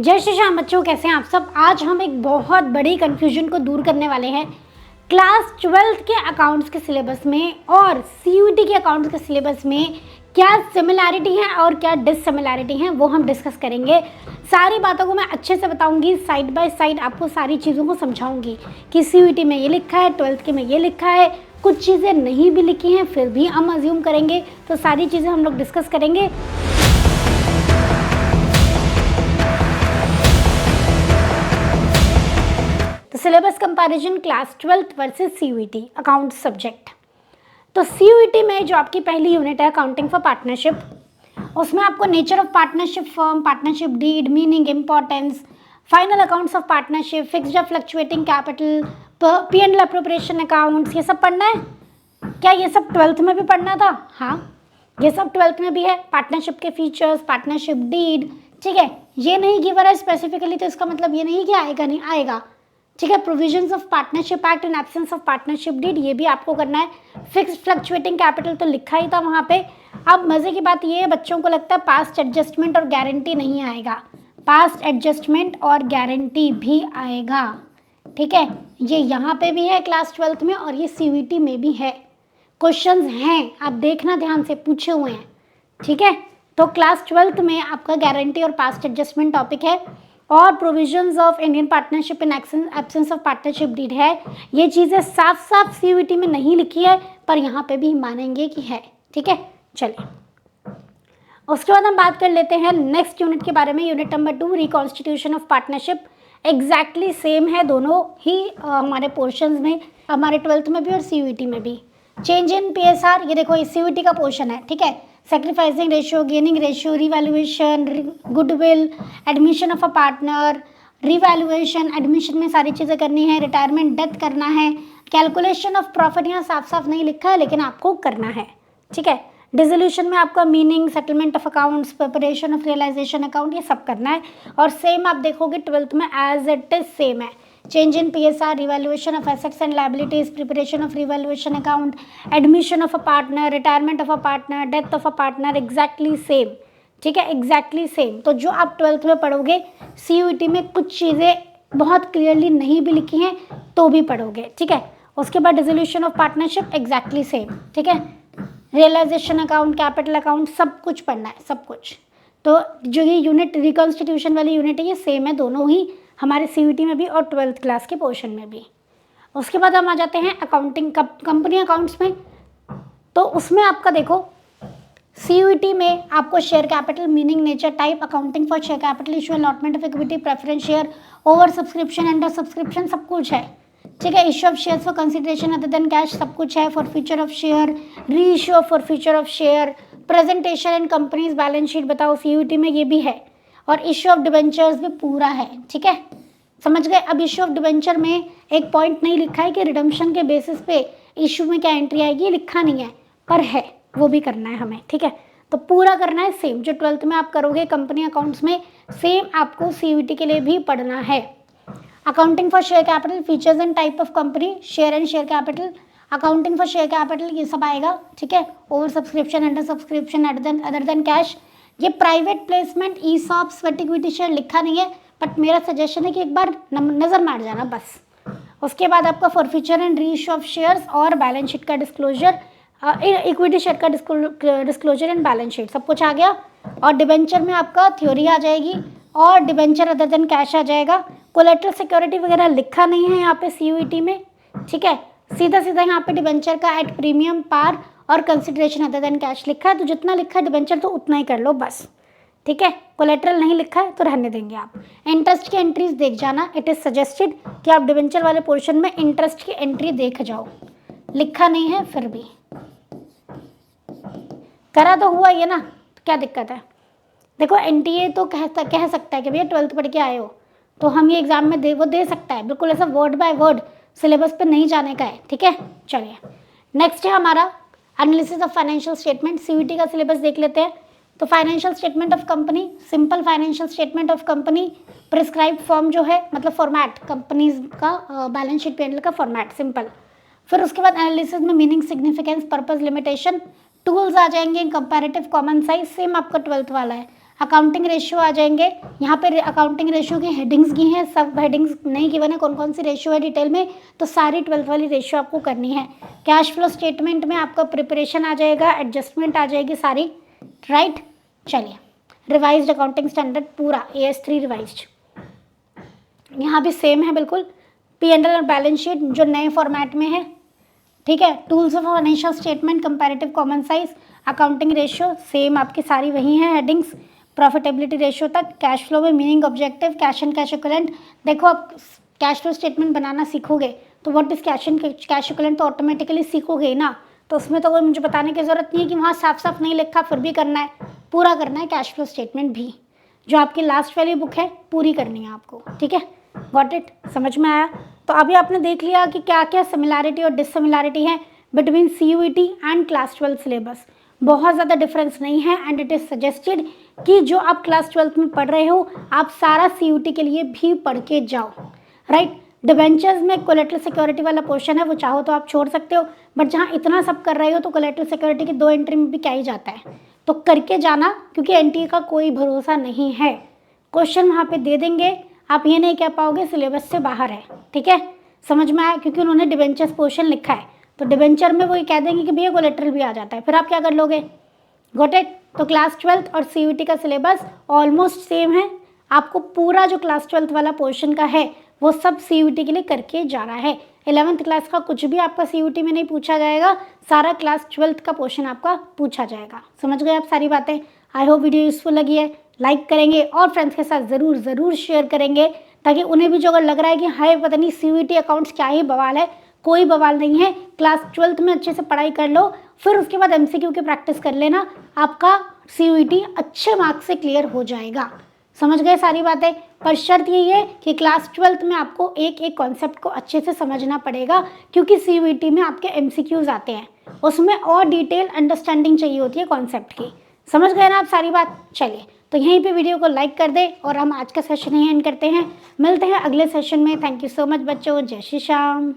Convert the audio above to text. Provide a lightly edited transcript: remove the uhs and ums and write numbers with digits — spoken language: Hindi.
जय श्री श्याम बच्चों, कैसे हैं आप सब। आज हम एक बहुत बड़ी कंफ्यूजन को दूर करने वाले हैं। क्लास 12th के अकाउंट्स के सिलेबस में और सीयूईटी के अकाउंट्स के सिलेबस में क्या सिमिलैरिटी है और क्या डिससिमिलैरिटी है वो हम डिस्कस करेंगे। सारी बातों को मैं अच्छे से बताऊंगी, साइड बाय साइड आपको सारी चीज़ों को समझाऊंगी कि सीयूईटी में ये लिखा है, 12th के में ये लिखा है, कुछ चीज़ें नहीं भी लिखी हैं फिर भी हम अज्यूम करेंगे। तो सारी चीज़ें हम लोग डिस्कस करेंगे। Syllabus comparison class 12th versus CUET account subject. तो सीयूईटी में जो आपकी पहली यूनिट है अकाउंटिंग फॉर पार्टनरशिप, उसमें आपको nature of partnership firm, partnership deed, meaning, importance, final accounts of partnership, fixed या fluctuating capital, P and L appropriation accounts, ये सब पढ़ना है। क्या ये सब 12th में भी पढ़ना था? हाँ, ये सब 12th में भी है। पार्टनरशिप के फीचर्स, पार्टनरशिप डीड, ठीक है। ये नहीं गिवन है स्पेसिफिकली तो इसका मतलब ये नहीं कि आएगा नहीं, आएगा, ठीक है। Provisions of partnership act in absence of partnership deed, ये भी आपको करना है। फिक्स्ड फ्लक्चुएटिंग कैपिटल तो लिखा ही था वहाँ पे। अब मज़े की बात ये है, बच्चों को लगता है पास्ट एडजस्टमेंट और गारंटी नहीं आएगा। पास्ट एडजस्टमेंट और गारंटी भी आएगा, ठीक है। ये यहाँ पे भी है क्लास 12th में और ये सीयूईटी में भी है। क्वेश्चंस हैं, आप देखना ध्यान से, पूछे हुए हैं, ठीक है। तो क्लास 12th में आपका गारंटी और पास्ट एडजस्टमेंट टॉपिक है और provisions of Indian partnership in absence of partnership deed है। ये चीज़ें साफ साफ सीयूईटी में नहीं लिखी है पर यहाँ पे भी मानेंगे कि है, ठीक है। चलिए उसके बाद हम बात कर लेते हैं नेक्स्ट यूनिट के बारे में। Unit number 2 reconstitution of partnership. Exactly same है दोनों ही हमारे पोर्शंस में, हमारे 12th में भी और सीयूईटी में भी। चेंज इन पीएसआर, ये देखो इस सीयूईटी का पोर्शन है, ठीक है। Sacrificing ratio, gaining ratio, revaluation, goodwill, admission of a partner, revaluation, admission में सारी चीज़ें करनी है। रिटायरमेंट डेथ करना है। कैलकुलेशन ऑफ प्रॉफिट यहाँ साफ साफ नहीं लिखा है लेकिन आपको करना है, ठीक है। डिसोल्यूशन में आपका meaning, settlement of accounts, preparation of realisation account, ये सब करना है। और सेम आप देखोगे 12th में एज इट इज सेम है। Change in PSR, revaluation of assets and liabilities, preparation of revaluation account, admission of a partner, retirement of a partner, death of a partner, exactly same, ठीक है, एग्जैक्टली सेम। तो जो आप 12th में पढ़ोगे सीयूईटी में कुछ चीज़ें बहुत क्लियरली नहीं भी लिखी हैं तो भी पढ़ोगे, ठीक है। उसके बाद dissolution of partnership exactly same, ठीक है। रियलाइजेशन अकाउंट, कैपिटल अकाउंट, सब कुछ पढ़ना है, सब कुछ। तो जो ये यूनिट रिकॉन्स्टिट्यूशन वाली यूनिट है ये सेम है दोनों ही, हमारे सीयूईटी में भी और 12th क्लास के पोर्शन में भी। उसके बाद हम आ जाते हैं अकाउंटिंग कंपनी अकाउंट्स में। तो उसमें आपका देखो सीयूईटी में आपको share capital, meaning, nature, type, accounting for share capital, issue, allotment of equity, preference share, over subscription, under subscription, सब कुछ है, ठीक है। Issue of shares for consideration other than cash, सब कुछ है। फॉर फ्यूचर ऑफ शेयर, री issue for future of share, presentation and companies balance sheet, बताओ सीयूईटी में ये भी है। और इशू ऑफ डिबेंचर्स भी पूरा है, ठीक है, समझ गए। अब इशू ऑफ डिबेंचर में एक पॉइंट नहीं लिखा है कि रिडम्पशन के बेसिस पे इशू में क्या एंट्री आएगी, ये लिखा नहीं है पर है, वो भी करना है हमें, ठीक है। तो पूरा करना है सेम, जो 12th में आप करोगे कंपनी अकाउंट्स में सेम आपको सीयूईटी के लिए भी पढ़ना है। Accounting for share capital, features and type of company, share and share capital, accounting for share capital, ये सब आएगा, ठीक है। Over subscription, under subscription, other than cash, ये private placement, ESOP, sweat equity share लिखा नहीं है बट मेरा सजेशन है कि एक बार नज़र मार जाना बस। उसके बाद आपका for future and re issue of shares और बैलेंस शीट का डिस्क्लोजर, इक्विटी शेयर का डिस्क्लोजर एंड बैलेंस शीट, सब कुछ आ गया। और डिबेंचर में आपका थ्योरी आ जाएगी और डिबेंचर अदर देन कैश आ जाएगा। कोलेट्रल सिक्योरिटी वगैरह लिखा नहीं है यहाँ पे सीयूईटी में, ठीक है। सीधा सीधा यहाँ पे डिबेंचर का एट प्रीमियम, पार और कंसिडरेशन अदर देन कैश लिखा है। तो जितना लिखा है डिबेंचर तो उतना ही कर लो बस, ठीक है। कोलेट्रल नहीं लिखा है तो रहने देंगे आप। इंटरेस्ट की एंट्रीज देख जाना, इट इज़ सजेस्टेड कि आप डिबेंचर वाले पोर्शन में इंटरेस्ट की एंट्री देख जाओ, लिखा नहीं है फिर भी करा तो हुआ ये ना, क्या दिक्कत है। देखो एनटीए तो कह सकता है कि भैया 12th पढ़ के आए हो तो हम ये एग्जाम में दे सकता है, बिल्कुल ऐसा वर्ड बाय वर्ड सिलेबस पे नहीं जाने का है, ठीक है। चलिए नेक्स्ट है हमारा analysis of financial statement. CUET का सिलेबस देख लेते हैं। तो financial statement of company, simple financial statement of company, prescribe form जो है मतलब फॉर्मेट, कंपनीज का बैलेंस शीट पेंडल का फॉर्मेट सिंपल। फिर उसके बाद एनालिसिस में meaning, significance, purpose, limitation, tools आ जाएंगे, कंपैरेटिव, कॉमन साइज, सेम आपका 12th वाला है। अकाउंटिंग रेशियो आ जाएंगे। यहाँ पे अकाउंटिंग रेशियो की हेडिंग्स की हैं, सब हेडिंग्स नहीं गिवन है कौन कौन सी रेशियो है डिटेल में, तो सारी 12th वाली रेशियो आपको करनी है। कैश फ्लो स्टेटमेंट में आपका प्रिपरेशन आ जाएगा, एडजस्टमेंट आ जाएगी सारी, राइट। चलिए, रिवाइज्ड अकाउंटिंग स्टैंडर्ड पूरा AS3 रिवाइज्ड, यहाँ भी सेम है बिल्कुल। P&L और बैलेंस शीट जो नए फॉर्मेट में है, ठीक है। Tools of financial statement, comparative common size, accounting ratio same आपकी सारी वही हैं हेडिंग्स, प्रॉफिटेबिलिटी रेशियो तक। कैश फ्लो में meaning, objective, cash and cash equivalent. देखो आप कैश फ्लो स्टेटमेंट बनाना सीखोगे तो what is cash and cash equivalent तो ऑटोमेटिकली सीखोगे ही ना, तो उसमें तो कोई मुझे बताने की जरूरत नहीं है कि वहाँ साफ साफ नहीं लिखा फिर भी करना है, पूरा करना है कैश फ्लो स्टेटमेंट भी। जो आपकी लास्ट वाली बुक है पूरी करनी है आपको, ठीक है। गॉट इट, समझ में आया। तो अभी आपने देख लिया कि क्या क्या सिमिलैरिटी और डिससिमिलैरिटी है between CUET and class 12 syllabus. बहुत ज़्यादा डिफरेंस नहीं है एंड इट इज़ सजेस्टेड कि जो आप क्लास 12 में पढ़ रहे हो आप सारा CUET के लिए भी पढ़ के जाओ, राइट। डिबेंचर्स में कोलेटरल सिक्योरिटी वाला पोर्शन है, वो चाहो तो आप छोड़ सकते हो, बट जहाँ इतना सब कर रहे हो तो कोलेटरल सिक्योरिटी की 2 एंट्री में भी क्या ही जाता है, तो करके जाना, क्योंकि NTA का कोई भरोसा नहीं है। क्वेश्चन वहाँ पे दे देंगे, आप ये नहीं कह पाओगे सिलेबस से बाहर है, ठीक है। समझ में आया, क्योंकि उन्होंने डिबेंचर्स पोर्शन लिखा है, तो डिबेंचर में वो ये कह देंगे कि भैया कोलेटरल भी आ जाता है, फिर आप क्या कर लोगे। Got it. तो क्लास 12 और CUET का सिलेबस ऑलमोस्ट सेम है, आपको पूरा जो क्लास 12 वाला पोर्शन का है वो सब CUET के लिए करके जाना है। 11th क्लास का कुछ भी आपका CUET में नहीं पूछा जाएगा, सारा क्लास 12 का पोर्शन आपका पूछा जाएगा। समझ गए आप सारी बातें। आई होप वीडियो यूजफुल लगी है, लाइक करेंगे और फ्रेंड्स के साथ ज़रूर शेयर करेंगे, ताकि उन्हें भी जो अगर लग रहा है कि हाय पता नहीं CUET अकाउंट्स क्या ही बवाल है, कोई बवाल नहीं है। क्लास 12 में अच्छे से पढ़ाई कर लो, फिर उसके बाद MCQ की प्रैक्टिस कर लेना, आपका CUET अच्छे मार्क्स से क्लियर हो जाएगा। समझ गए सारी बातें। पर शर्त यही है कि क्लास 12 में आपको एक एक कॉन्सेप्ट को अच्छे से समझना पड़ेगा, क्योंकि CUET में आपके MCQs आते हैं, उसमें और डिटेल अंडरस्टैंडिंग चाहिए होती है कॉन्सेप्ट की। समझ गए ना आप सारी बात। चलिए, तो यहीं पे वीडियो को लाइक कर दे और हम आज का सेशन यहीं एंड करते हैं। मिलते हैं अगले सेशन में। थैंक यू सो मच बच्चों, जय श्री श्याम।